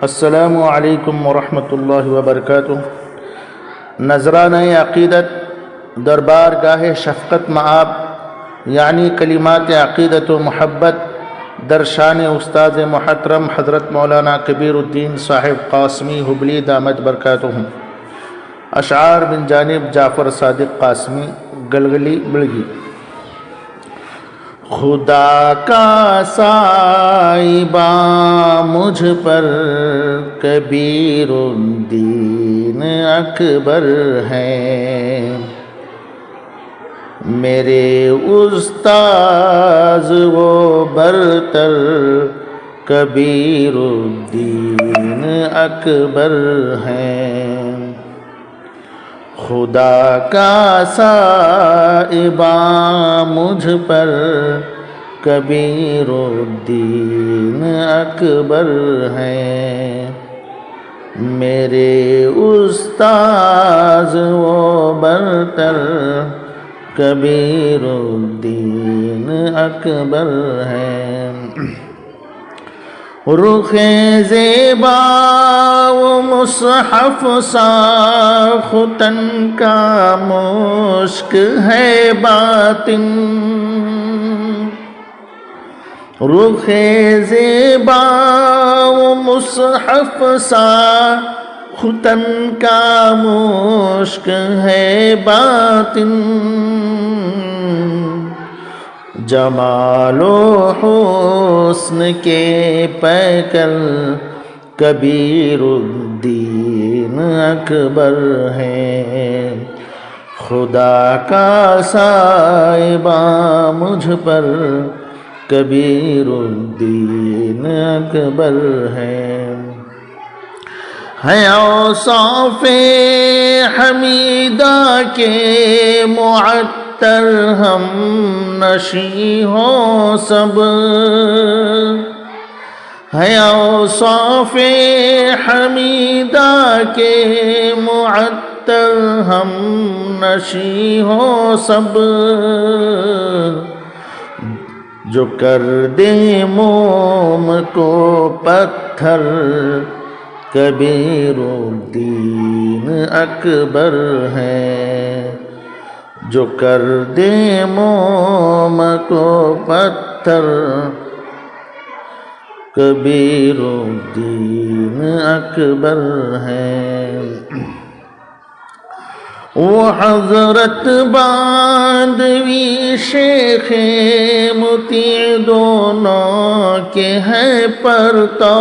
السلام علیکم ورحمۃ اللہ وبرکاتہ۔ نذرانہ عقیدت دربار گاہ شفقت مآب یعنی کلمات عقیدت و محبت در شان استاد محترم حضرت مولانا کبیر الدین صاحب قاسمی حبلی دامت برکاتہم۔ اشعار من جانب جعفر صادق قاسمی گلگلی بلگی۔ خدا کا سائبہ مجھ پر کبیر الدین اکبر ہے، میرے استاذ و برتر کبیر الدین اکبر ہیں۔ خدا کا سائبہ مجھ پر کبیر الدین اکبر ہے، میرے استاذ و برتر کبیر الدین اکبر ہے۔ رخ زیبا و مصحف ساختن کا مشک ہے باطن، رخ زیبا و مصحف ساختن کا مشک ہے باطن، جمال و حسن کے پیکر کبیر الدین اکبر ہے۔ خدا کا سائبہ مجھ پر کبیر الدین اکبر ہے۔ اوصاف حمیدہ کے معطر ہم نشیں ہوں سب، اوصاف حمیدہ کے معطر ہم نشیں ہوں سب، جو کر دے موم کو پتھر کبیر الدین اکبر ہے، جو کر دے موم کو پتھر کبیر الدین اکبر ہے۔ وہ حضرت باندوی شیخ مطیع دونوں کے ہیں پرتو،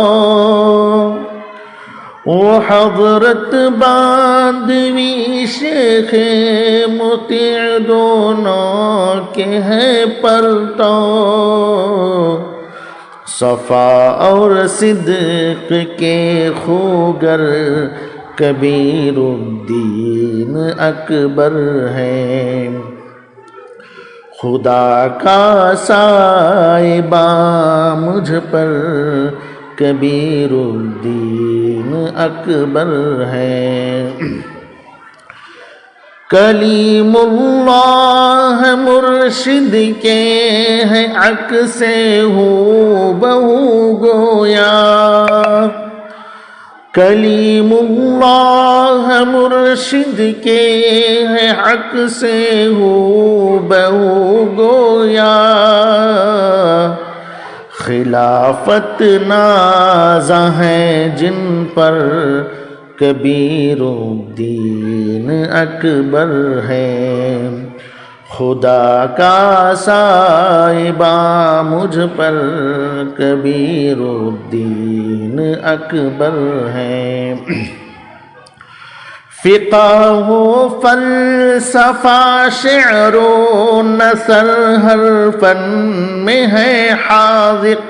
وہ حضرت باندوی شیخ مطیع دونوں کے ہیں پرتو، صفا اور صدق کے خوگر کبیر الدین اکبر ہے۔ خدا کا سائبہ مجھ پر کبیر الدین اکبر ہے۔ کلیم اللہ مرشد کے ہیں عکس ہو بہو گویا، کلیم اللہ مرشد کے ہیں عکس ہو بہو گویا، خلافت نازاں ہیں جن پر کبیر الدین اکبر ہے۔ خدا کا سائبہ مجھ پر کبیر الدین اکبر ہے۔ فقہ و فلسفہ شعر و نثر ہر فن میں ہے حاذق،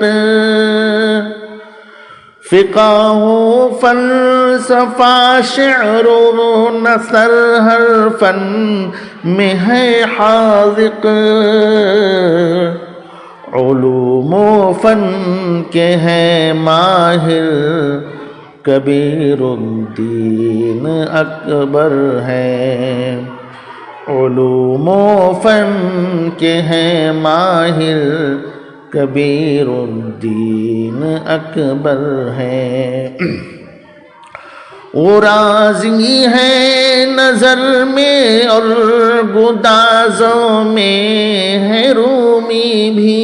فقہ و فلسفہ شعر و نثر ہر فن میں ہے حاذق، علوم و فن کے ہیں ماہر کبیر الدین اکبر ہے، علوم و فن کے ہیں ماہر کبیر الدین اکبر ہیں۔ وہ راضی ہے نظر میں اور گدازوں میں ہے رومی بھی،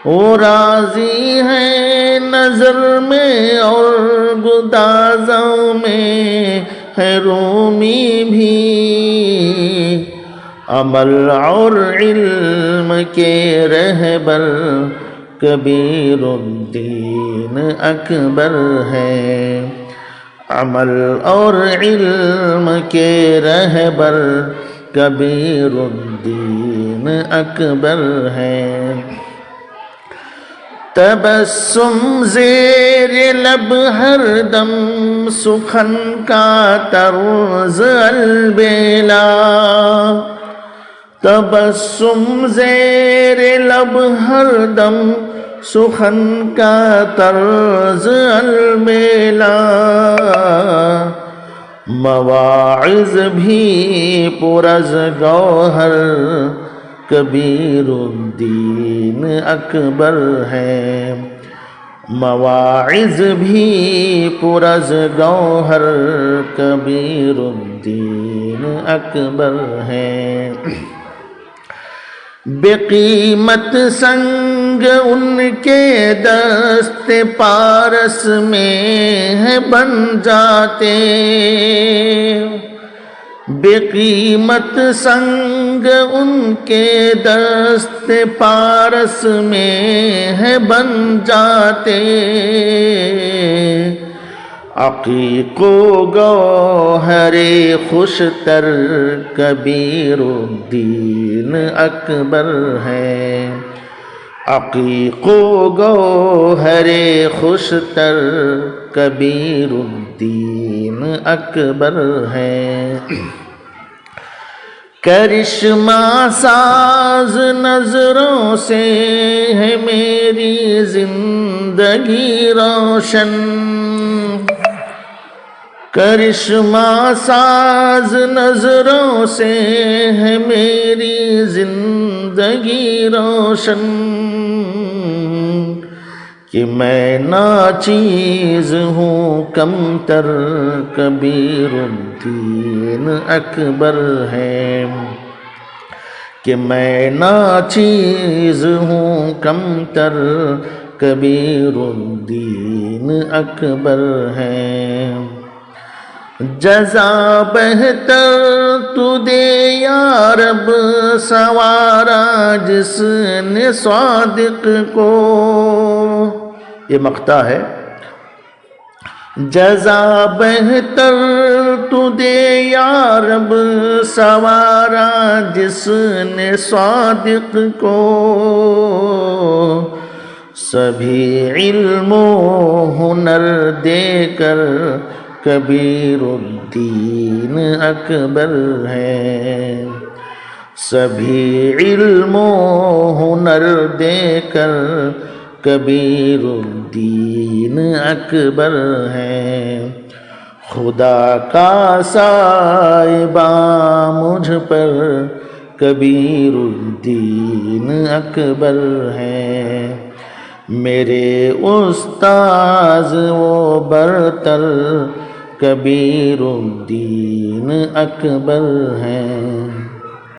وہ راضی ہے نظر میں اور گدازوں میں ہے رومی بھی، عمل اور علم کے رہبر کبیر الدین اکبر ہے، عمل اور علم کے رہبر کبیر الدین اکبر ہے۔ تبسم زیر لب ہر دم سخن کا طرز البیلا، تبسم زیر لب ہر دم سخن کا طرز البیلا، مواعظ بھی پر از گوہر کبیر الدین اکبر ہے، مواعظ بھی پر از گوہر کبیر الدین اکبر ہے۔ بے قیمت سنگ ان کے دست پارس میں ہے بن جاتے، بے قیمت سنگ ان کے دست پارس میں ہے بن جاتے، عقیق و گوہر خوشتر کبیر الدین اکبر ہے، عقیق و گوہر خوشتر کبیر الدین اکبر ہے۔ کرشمہ ساز نظروں سے ہے میری زندگی روشن، کرشمہ ساز نظروں سے ہے میری زندگی روشن، کہ میں ناچیز ہوں کمتر کبیر الدین اکبر ہے، کہ میں ناچیز ہوں کمتر کبیر الدین اکبر ہے۔ جزا بہتر تو دے یا رب سوارا جس نے صادق کو، یہ مقطع ہے، جزا بہتر تو دے یا رب سوارا جس نے صادق کو، سبھی علم و ہنر دے کر کبیر الدین اکبر ہے، سبھی علم و ہنر دے کر کبیر الدین اکبر ہے۔ خدا کا سائبہ مجھ پر کبیر الدین اکبر ہے، میرے استاذ و برتر کبیر الدین اکبر ہیں۔